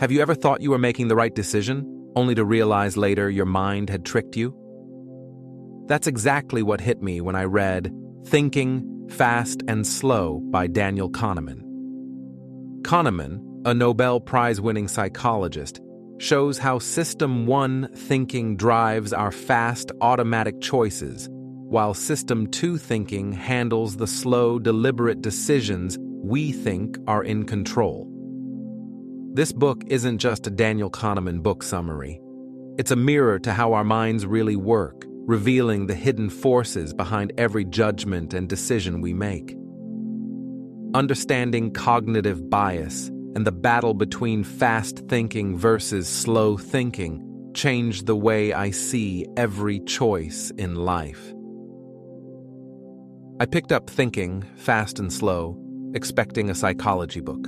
Have you ever thought you were making the right decision, only to realize later your mind had tricked you? That's exactly what hit me when I read Thinking, Fast and Slow by Daniel Kahneman. Kahneman, a Nobel Prize-winning psychologist, shows how System 1 thinking drives our fast, automatic choices, while System 2 thinking handles the slow, deliberate decisions we think are in control. This book isn't just a Daniel Kahneman book summary. It's a mirror to how our minds really work, revealing the hidden forces behind every judgment and decision we make. Understanding cognitive bias and the battle between fast thinking versus slow thinking changed the way I see every choice in life. I picked up Thinking, Fast and Slow, expecting a psychology book.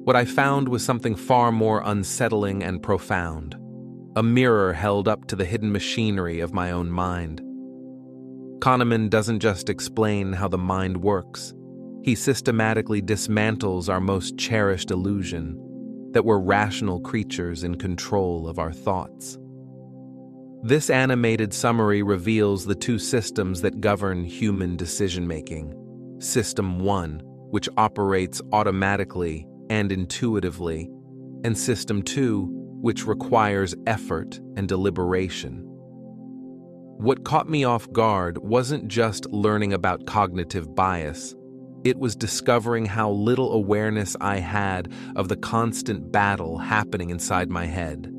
What I found was something far more unsettling and profound, a mirror held up to the hidden machinery of my own mind. Kahneman doesn't just explain how the mind works. He systematically dismantles our most cherished illusion, that we're rational creatures in control of our thoughts. This animated summary reveals the two systems that govern human decision-making. System 1, which operates automatically and intuitively, and System 2, which requires effort and deliberation. What caught me off guard wasn't just learning about cognitive bias. It was discovering how little awareness I had of the constant battle happening inside my head.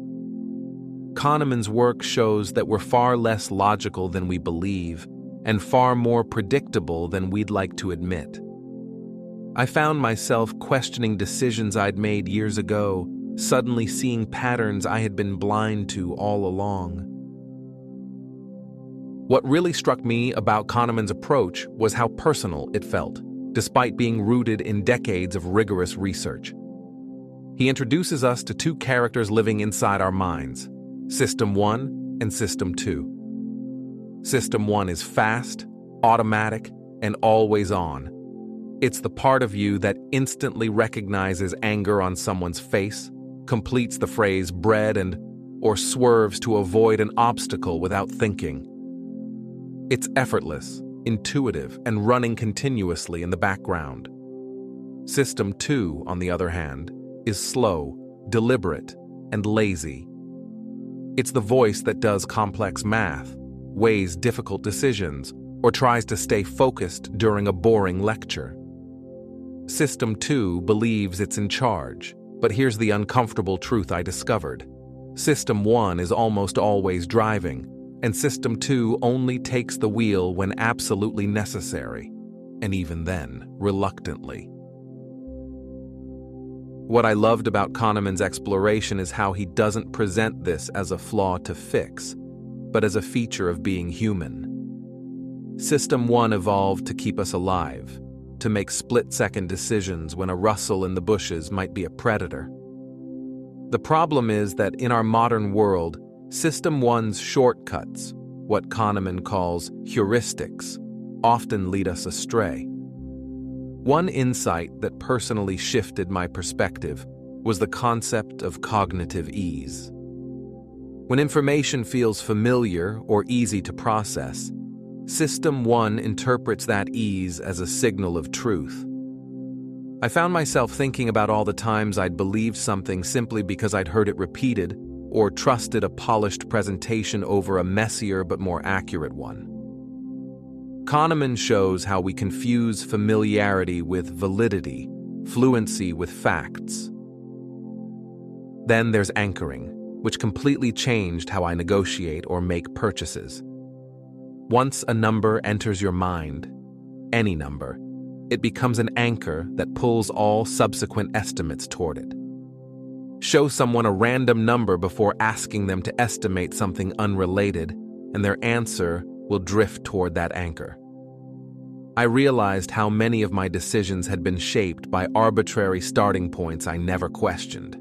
Kahneman's work shows that we're far less logical than we believe, and far more predictable than we'd like to admit. I found myself questioning decisions I'd made years ago, suddenly seeing patterns I had been blind to all along. What really struck me about Kahneman's approach was how personal it felt, despite being rooted in decades of rigorous research. He introduces us to two characters living inside our minds, System 1 and System 2. System 1 is fast, automatic, and always on. It's the part of you that instantly recognizes anger on someone's face, completes the phrase bread or swerves to avoid an obstacle without thinking. It's effortless, intuitive, and running continuously in the background. System 2, on the other hand, is slow, deliberate, and lazy. It's the voice that does complex math, weighs difficult decisions, or tries to stay focused during a boring lecture. System 2 believes it's in charge, but here's the uncomfortable truth I discovered. System 1 is almost always driving, and System 2 only takes the wheel when absolutely necessary, and even then, reluctantly. What I loved about Kahneman's exploration is how he doesn't present this as a flaw to fix, but as a feature of being human. System 1 evolved to keep us alive, to make split-second decisions when a rustle in the bushes might be a predator. The problem is that in our modern world, System 1's shortcuts, what Kahneman calls heuristics, often lead us astray. One insight that personally shifted my perspective was the concept of cognitive ease. When information feels familiar or easy to process, System 1 interprets that ease as a signal of truth. I found myself thinking about all the times I'd believed something simply because I'd heard it repeated or trusted a polished presentation over a messier but more accurate one. Kahneman shows how we confuse familiarity with validity, fluency with facts. Then there's anchoring, which completely changed how I negotiate or make purchases. Once a number enters your mind, any number, it becomes an anchor that pulls all subsequent estimates toward it. Show someone a random number before asking them to estimate something unrelated, and their answer will drift toward that anchor. I realized how many of my decisions had been shaped by arbitrary starting points I never questioned.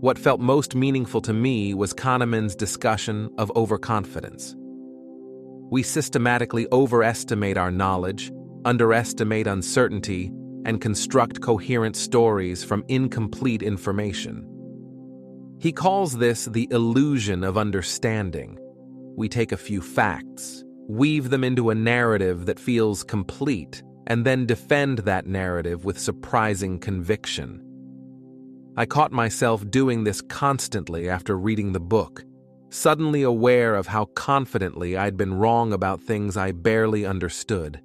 What felt most meaningful to me was Kahneman's discussion of overconfidence. We systematically overestimate our knowledge, underestimate uncertainty, and construct coherent stories from incomplete information. He calls this the illusion of understanding. We take a few facts, weave them into a narrative that feels complete, and then defend that narrative with surprising conviction. I caught myself doing this constantly after reading the book, suddenly aware of how confidently I'd been wrong about things I barely understood.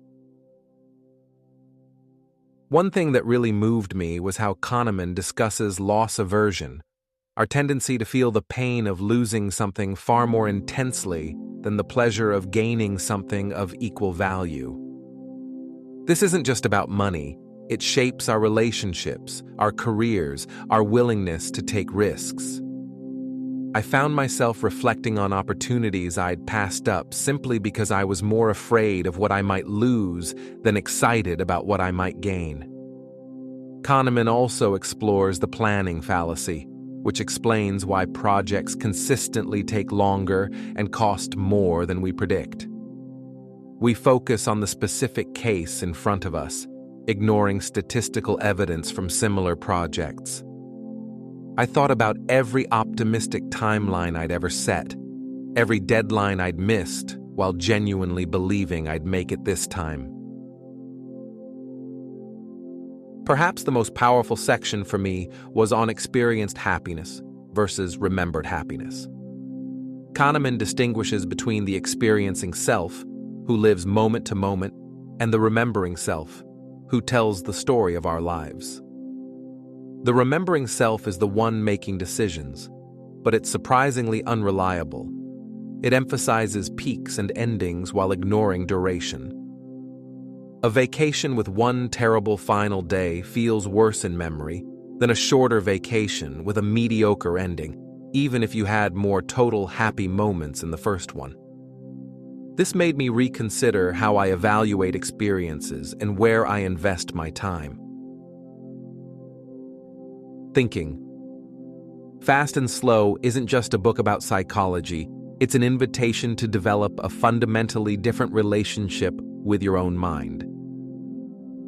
One thing that really moved me was how Kahneman discusses loss aversion, our tendency to feel the pain of losing something far more intensely than the pleasure of gaining something of equal value. This isn't just about money. It shapes our relationships, our careers, our willingness to take risks. I found myself reflecting on opportunities I'd passed up simply because I was more afraid of what I might lose than excited about what I might gain. Kahneman also explores the planning fallacy, which explains why projects consistently take longer and cost more than we predict. We focus on the specific case in front of us, ignoring statistical evidence from similar projects. I thought about every optimistic timeline I'd ever set, every deadline I'd missed, while genuinely believing I'd make it this time. Perhaps the most powerful section for me was on experienced happiness versus remembered happiness. Kahneman distinguishes between the experiencing self, who lives moment to moment, and the remembering self, who tells the story of our lives. The remembering self is the one making decisions, but it's surprisingly unreliable. It emphasizes peaks and endings while ignoring duration. A vacation with one terrible final day feels worse in memory than a shorter vacation with a mediocre ending, even if you had more total happy moments in the first one. This made me reconsider how I evaluate experiences and where I invest my time. Thinking. Fast and Slow isn't just a book about psychology, it's an invitation to develop a fundamentally different relationship with your own mind.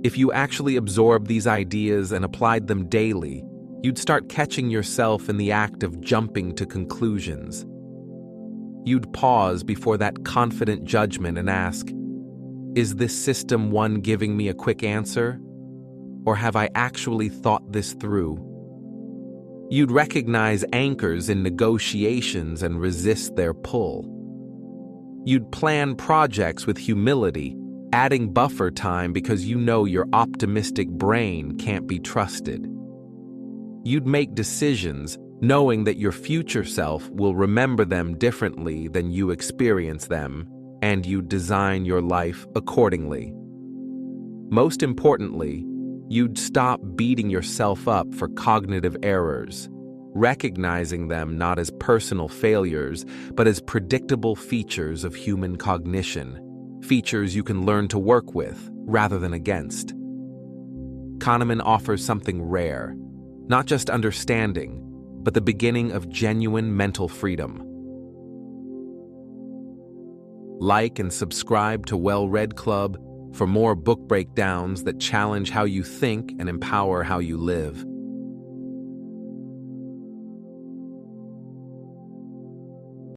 If you actually absorbed these ideas and applied them daily, you'd start catching yourself in the act of jumping to conclusions. You'd pause before that confident judgment and ask, is this system one giving me a quick answer? Or have I actually thought this through? You'd recognize anchors in negotiations and resist their pull. You'd plan projects with humility, adding buffer time because you know your optimistic brain can't be trusted. You'd make decisions knowing that your future self will remember them differently than you experience them, and you design your life accordingly. Most importantly, you'd stop beating yourself up for cognitive errors, recognizing them not as personal failures, but as predictable features of human cognition, features you can learn to work with rather than against. Kahneman offers something rare, not just understanding, but the beginning of genuine mental freedom. Like and subscribe to WellReadClub for more book breakdowns that challenge how you think and empower how you live.